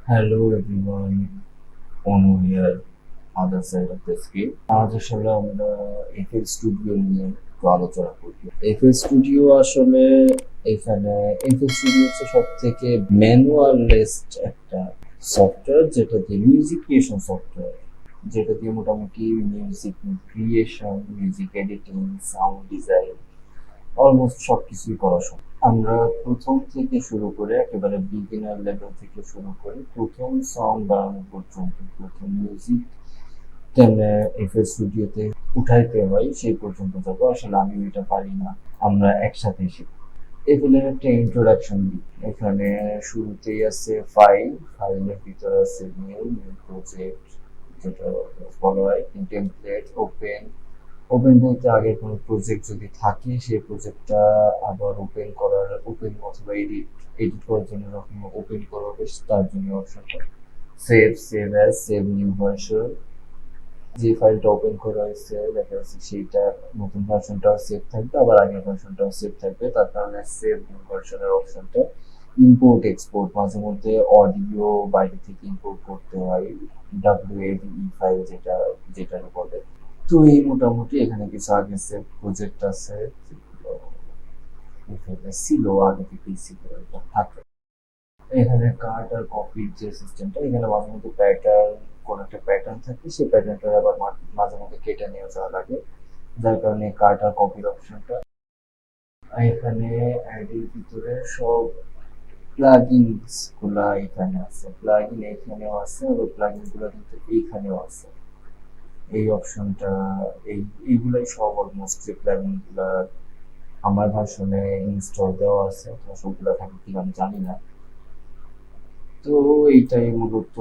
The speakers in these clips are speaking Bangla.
Hello everyone, Ono here, other side of the screen. আজ আসলে আমরা এফএল স্টুডিও নিয়ে একটু আলোচনা করব। এফএল স্টুডিও আসলে এখানে এফএল স্টুডিও হচ্ছে সব থেকে ম্যানুয়ালিস্ট একটা সফটওয়্যার, যেটা দিয়ে মিউজিক ক্রিয়েশন সফটওয়্যার, যেটা দিয়ে মোটামুটি music creation, music editing, sound design almost সবকিছুই করা সম্ভব। আমরা প্রথম থেকে শুরু করে একেবারে বিগিনার লেভেল থেকে শুরু করে প্রথম সং বানানো পর্যন্ত, প্রথম মিউজিক কেমনে এফএল স্টুডিওতে উঠাইতে হয় সেই পর্যন্ত যাবো। আসলে আমি এটা পারি না, আমরা একসাথে শিখব। এগুলোর একটা ইন্ট্রোডাকশন দিই। এখানে শুরুতেই আছে ফাইল, ফাইলের ভিতরে আছে নিউ প্রজেক্ট, যেটা বলা হয় টেমপ্লেট, ওপেন। ওপেন বলতে আগের কোনো প্রজেক্ট যদি থাকে সেই প্রজেক্টটা আবার ওপেন অথবা এডিট করার জন্য যখন ওপেন করা হবে তার জন্য অপশনটা save as, save new version. যে ফাইলটা ওপেন করা হয়েছে দেখা যাচ্ছে সেইটা নতুন ভার্সনটাও সেভ থাকবে, আবার আগের ভার্সনটাও সেভ থাকবে, তার কারণে সেভ নিউ ভার্সনের অপশনটা। ইম্পোর্ট এক্সপোর্ট, মাঝে মধ্যে অডিও বাইরে থেকে ইম্পোর্ট করতে হয়, ডাব্লিউএডিই ফাইল যেটা বলে। তো এই মোটামুটি এখানে কিছু আগে সেভ প্রজেক্ট আছে যেগুলো এখানে ছিল, আগে থেকেই ছিল, এটা থাকে। এখানে কাট আর কপির যে সিস্টেমটা, এখানে মাঝে মধ্যে প্যাটার্ন, কোন একটা প্যাটার্ন থাকে, সেই প্যাটার্নটা আবার মাঝে মধ্যে কেটে নিয়ে যাওয়া লাগে, যার কারণে কাট আর কপির অপশনটা। এখানে অ্যাডের ভিতরে সব প্লাগইনস গুলা এখানে আছে, প্লাগইন এখানেও আছে, আবার প্লাগইন গুলা কিন্তু এইখানেও আছে। এই অপশনটা, এইগুলাই সব অলমোস্ট যে প্লাগইন গুলা আমার ভার্সনে ইনস্টল দেওয়া আছে, তো সবগুলা থাকে কিনা আমি জানি না। তো এইটাই মূলত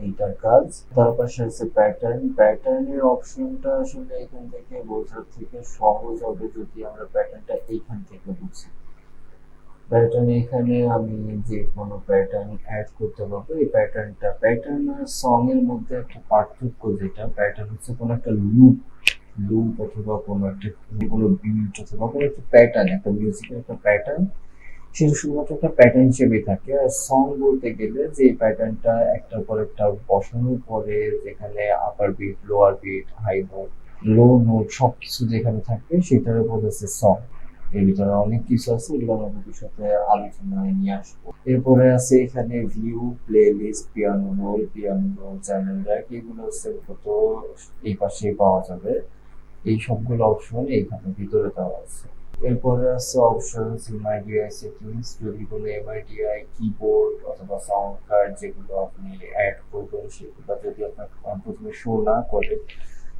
এইটার কাজ। তার পাশে আছে প্যাটার্নের অপশনটা আসলে এখান থেকে বোঝার থেকে সহজ হবে যদি আমরা প্যাটার্নটা এইখান থেকে বুঝি। প্যাটার্ন এখানে আমি যে কোনো প্যাটার্ন অ্যাড করতে পারবো। এই প্যাটার্ন আর সং এর মধ্যে একটা পার্থক্য, যেটা প্যাটার্ন হচ্ছে কোনো একটা লুপ অথবা কোনো বিট অথবা কোনো একটা প্যাটার্ন, একটা মিউজিকের একটা প্যাটার্ন, সেটা শুধুমাত্র একটা প্যাটার্ন হিসেবেই থাকে। আর সং বলতে গেলে যে প্যাটার্নটা একটার পর একটা বসানোর পরে যেখানে upper beat, lower beat, high note, low note সবকিছু যেখানে থাকবে সেটার উপর হচ্ছে সং। এর ভিতরে অনেক কিছু আছে, এগুলো আমরা ভবিষ্যতে আলোচনায় নিয়ে আসবো। এরপরে আছে এখানে view, playlist, piano roll, channel rack, এগুলো হচ্ছে মূলত এই পাশেই পাওয়া যাবে। এই সবগুলো অপশন এইখানে ভিতরে দেওয়া আছে। এরপরে আছে অপশন এমআইডিআই সেটিংস, যদি কোনো এমআইডিআই কিবোর্ড অথবা সাউন্ড কার্ড যেগুলো আপনি অ্যাড করবেন সেগুলো যদি আপনার প্রথমে শো না করে,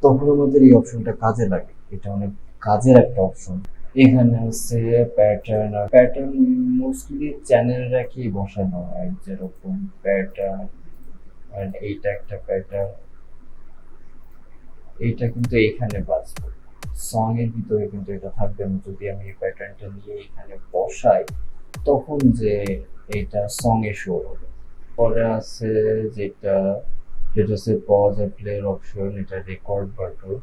তখন আমাদের এই অপশনটা কাজে লাগে। এটা অনেক কাজের একটা অপশন। এখানে হচ্ছে প্যাটার্ন মোস্টলি চ্যানেল রাখি বসানো হয়, যেরকম প্যাটার্ন, এইটা একটা প্যাটার্ন, এইটা কিন্তু এখানে বাজবে, সং এর ভিতরে কিন্তু এটা থাকবে না। যদি আমি এই প্যাটার্নটা নিয়ে এখানে বসাই তখন যে এটা সং এ শো হবে। পরে আছে যেটা যেটা হচ্ছে পজ আর প্লে এর অপশন, এটা রেকর্ড বাটন।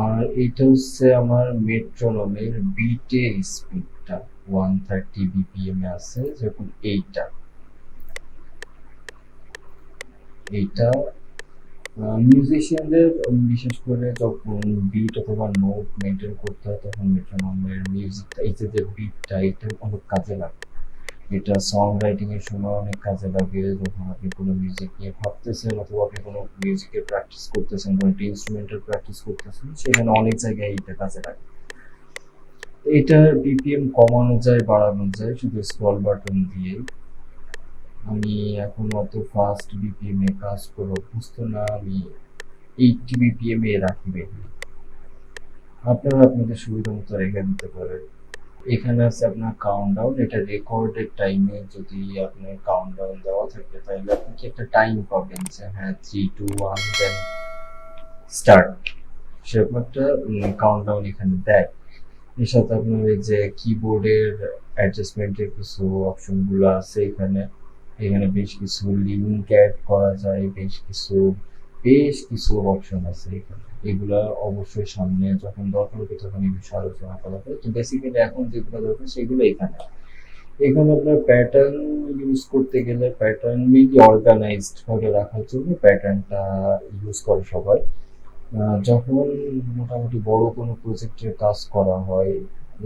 আর এটা হচ্ছে আমার মেট্রোনমের বিটের স্পিডটা 130 বিপিএম এ আছে, যেরকম এইটা এইটা মিউজিশিয়ানদের বিশেষ করে যখন বিট অথবা নোট মেনটেন করতে হয় তখন মেট্রোনমের মিউজিকটা, এই যে বিটটা, এটা অনেক কাজে লাগে। এটা সং রাইটিং এর সময় অনেক কাজে লাগে, যখন আপনি কোনো মিউজিক নিয়ে ভাবতেছেন অথবা আপনি কোনো মিউজিকের প্র্যাকটিস করতেছেন, কোনো একটা ইনস্ট্রুমেন্টাল প্র্যাকটিস করতেছেন, সেখানে অনেক জায়গায় এটা কাজে লাগে। এটার বিপিএম কমানো যায়, বাড়ানো যায় শুধু স্ক্রল বাটন দিয়ে। আমি এখন অত ফাস্ট বিপিএম এ কাজ করে অভ্যস্ত না, আমি 80 বিপিএম এ রাখি বেশি। আপনারা আপনাদের সুবিধা মতো রেখে দিতে পারেন। এখানে আছে আপনার কাউন্টডাউন, এটা রেকর্ডের টাইমে যদি আপনার কাউন্টডাউন দেওয়া থাকে তাহলে আপনি কি একটা টাইম পাবেন যে হ্যাঁ 3 2 1 দেন স্টার্ট, সেরকম একটা কাউন্টডাউন এখানে দেয়। এর সাথে আপনার এই যে কিবোর্ডের অ্যাডজাস্টমেন্টের কিছু অপশনগুলো আছে এখানে। এখানে বেশ কিছু লিঙ্ক অ্যাড করা যায়, বেশ কিছু অপশন আছে এখানে। এগুলা অবশ্যই সামনে যখন দরকার হবে তখন এই বিষয়ে আলোচনা করা হবে। তো বেসিক্যালি এখন যেগুলো দরকার সেগুলো এখানে। এখানে আপনার প্যাটার্ন ইউজ করতে গেলে প্যাটার্ন মেনলি অর্গানাইজড ভাবে রাখার জন্য প্যাটার্নটা ইউজ করে সবাই। যখন মোটামুটি বড় কোনো প্রজেক্টের কাজ করা হয়,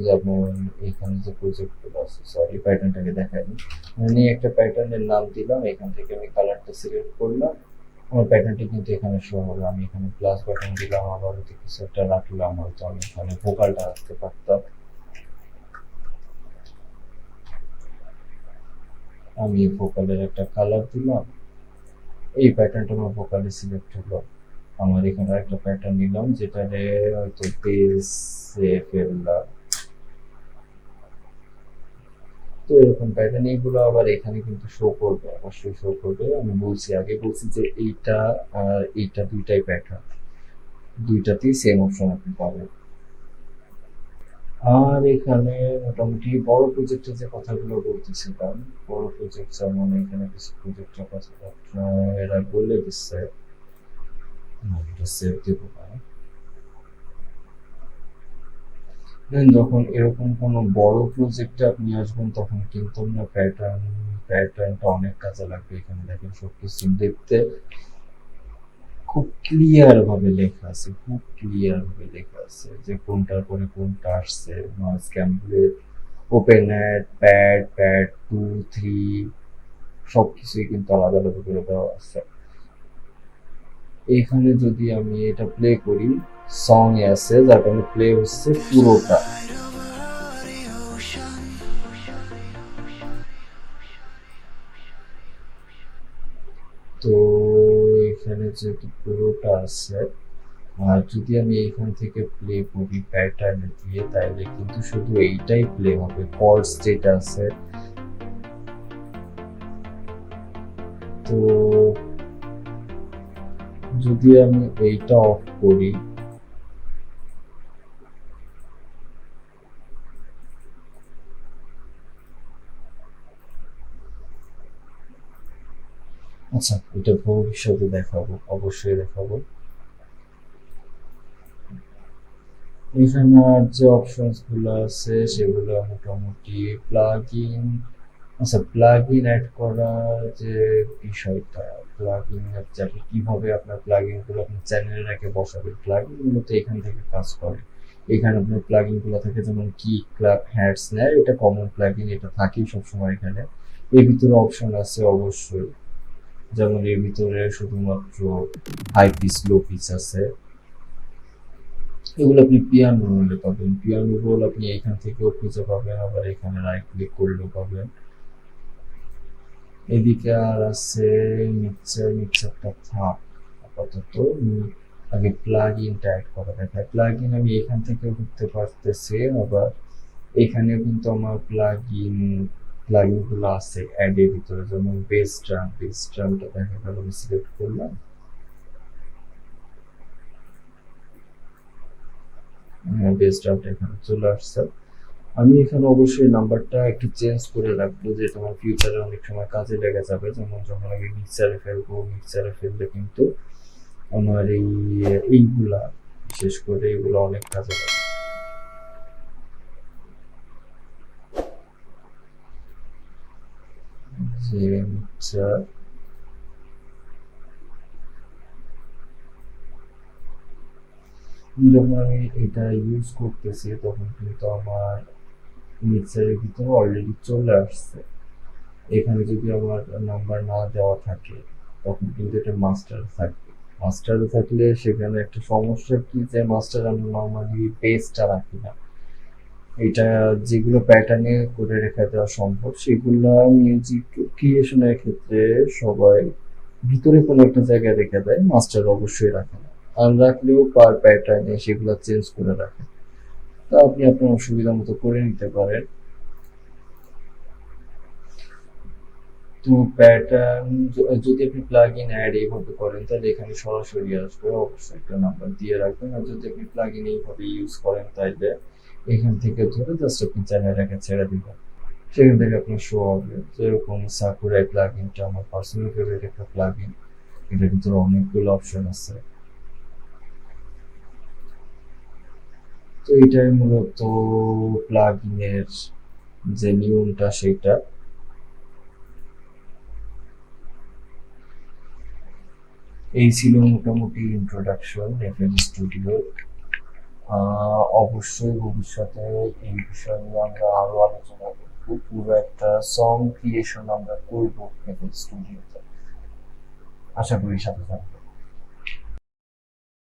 যেমন এখানে যে প্রজেক্টগুলো আছে, সরি প্যাটার্নটাকে দেখাইনি, মানে একটা প্যাটার্নের নাম দিলাম, এখান থেকে আমি কালারটা সিলেক্ট করলাম, আমার প্যাটার্নটি কিন্তু এখানে শো হবে। আমি এখানে প্লাস বাটন দিলাম, আবার হয়তো কিছু একটা রাখলাম, হয়তো আমি এখানে ভোকালটা রাখতে পারতাম। আমি ভোকালের একটা কালার দিলাম, এই প্যাটার্নটা আমার ভোকালে সিলেক্ট হলো। আমার এখানে একটা প্যাটার্ন নিলাম যেটারে হয়তো বেসে ফেললাম। তো এরকম প্যাটার্ন এইগুলো আবার এখানে কিন্তু শো করবে, অবশ্যই শো করবে। আমি আগে বলছি যে এইটা আর এইটা দুইটাই প্যাটার্ন, দুইটাতেই সেম অপশন আপনি পাবেন। আর এখানে মোটামুটি বড় প্রজেক্টের যে কথাগুলো বলতেছিলাম, বড় প্রজেক্ট যেমন এখানে কিছু প্রজেক্টের কথা এরা বলে দিচ্ছে, এটা সেভ দেবো না। দেন যখন এরকম কোনো বড় প্রজেক্টে আপনি আসবেন তখন কিন্তু আপনার প্যাটার্নটা অনেক কাজে লাগবে। এখানে দেখেন সবকিছু দেখতে খুব ক্লিয়ার ভাবে লেখা আছে, খুব ক্লিয়ার ভাবে লেখা আছে যে কোনটার পরে কোনটা আসছে। নয়েজ ক্যাম্পলেট, ওপেন অ্যাড, প্যাড 2, 3 সবকিছুই কিন্তু আলাদা আলাদা করে দেওয়া আছে। এইখানে যদি আমি এটা প্লে করি, সং এ আছে যার কারণে প্লে হচ্ছে পুরোটা। তো এখানে যেহেতু পুরোটা আছে, আর যদি আমি এইখান থেকে প্লে করি প্যাটার্ন দিয়ে, তাইলে কিন্তু শুধু এইটাই প্লে হবে, কর্ডস যেটা আছে। তো যদি আমি এইটা অফ করি, আচ্ছা এটা ভবিষ্যতে দেখাবো, অবশ্যই দেখাবো। এখানে আর যে অপশনস গুলো আছে সেগুলো মোটামুটি প্লাগইন, আচ্ছা প্লাগইন অ্যাড করার যে বিষয়টা, প্লাগইন আপনি কিভাবে আপনার প্লাগইন গুলো আপনার চ্যানেলে রেখে বসাবেন, প্লাগইন গুলো তো এখান থেকে কাজ করে। এখানে আপনার প্লাগইন গুলো থাকে যেমন কি ক্লাব হ্যাড স্ন্যার, এটা কমন প্লাগইন, এটা থাকেই সবসময় এখানে। এর ভিতরে অপশন আছে অবশ্যই, যেমন এর ভিতরে শুধুমাত্র হাই পিচ লো পিচ আছে, এগুলো আপনি পিয়ানো রোলে পাবেন। পিয়ানো রোল আপনি এখান থেকেও খুঁজে পাবেন, আবার এখানে রাইট ক্লিক করলেও পাবেন। এদিকে আর আছে মিক্সারটা থাক আপাতত। আগে প্লাগ ইনটা অ্যাড করা দেখায়, প্লাগ ইন আমি এখান থেকেও করতে পারতেছি, আবার এখানেও কিন্তু আমার প্লাগ ইন গুলো আছে অ্যাড এর ভিতরে, যেমন বেস ড্রামটা দেখা গেল আমি সিলেক্ট করলাম, বেস ড্রামটা এখানে চলে আসছে। আমি এখানে অবশ্যই নাম্বারটা একটু চেঞ্জ করে রাখবো, যে তোমার ফিউচারে অনেক সময় কাজে লেগে যাবে। যেমন যখন আমি মিক্সারে ফেলবো, মিক্সারে ফেললে কিন্তু আমার এইগুলা, বিশেষ করে এগুলো অনেক কাজে লাগে। যে মিক্সার, যখন আমি এটা ইউজ করতেছি তখন কিন্তু আমার মিক্সারের ভিতরে অলরেডি চলে আসছে। এখানে যদি আমার নাম্বার না দেওয়া থাকে তখন কিন্তু এটা মাস্টারে থাকলে সেখানে একটা সমস্যা কি, যে মাস্টার আমরা নর্মালি পেজটা রাখি না। এটা যেগুলো প্যাটার্নে করে রেখে দেওয়া সম্ভব সেগুলো মিউজিক ক্রিয়েশনের ক্ষেত্রে সবাই ভিতরে কোনো একটা জায়গায় রেখে দেয়, মাস্টার অবশ্যই রাখে না। আর রাখলেও পার প্যাটার্নে সেগুলো চেঞ্জ করে রাখে। তা আপনি আপনার সুবিধা মতো করে নিতে পারেন। তো প্যাটার্ন যদি আপনি প্লাগ ইন অ্যাড এইভাবে করেন তাহলে এখানে সরাসরি আসবে, অবশ্যই একটা নাম্বার দিয়ে রাখবেন। আর যদি আপনি প্লাগ ইন এইভাবে ইউজ করেন তাহলে এখান থেকে ধরে জাস্ট আপনি চ্যানেলটাকে ছেড়ে দিবেন, সেখান থেকে আপনার শো হবে। যেরকম সাকুরাই প্লাগ ইনটা আমার পার্সোনাল ফেভারিট একটা প্লাগ ইন, এটার ভিতরে অনেকগুলো অপশন আছে। তো এটাই মূলত প্লাগ ইনের যে নিয়মটা সেটা। এই ছিল মোটামুটি ইন্ট্রোডাকশন এফএল স্টুডিও। অবশ্যই ভবিষ্যতে এই বিষয় নিয়ে আমরা আরো আলোচনা করবো, পুরো একটা সং ক্রিয়েশন আমরা করবো এফএল স্টুডিওতে। আশা করি সাথে থাকবে।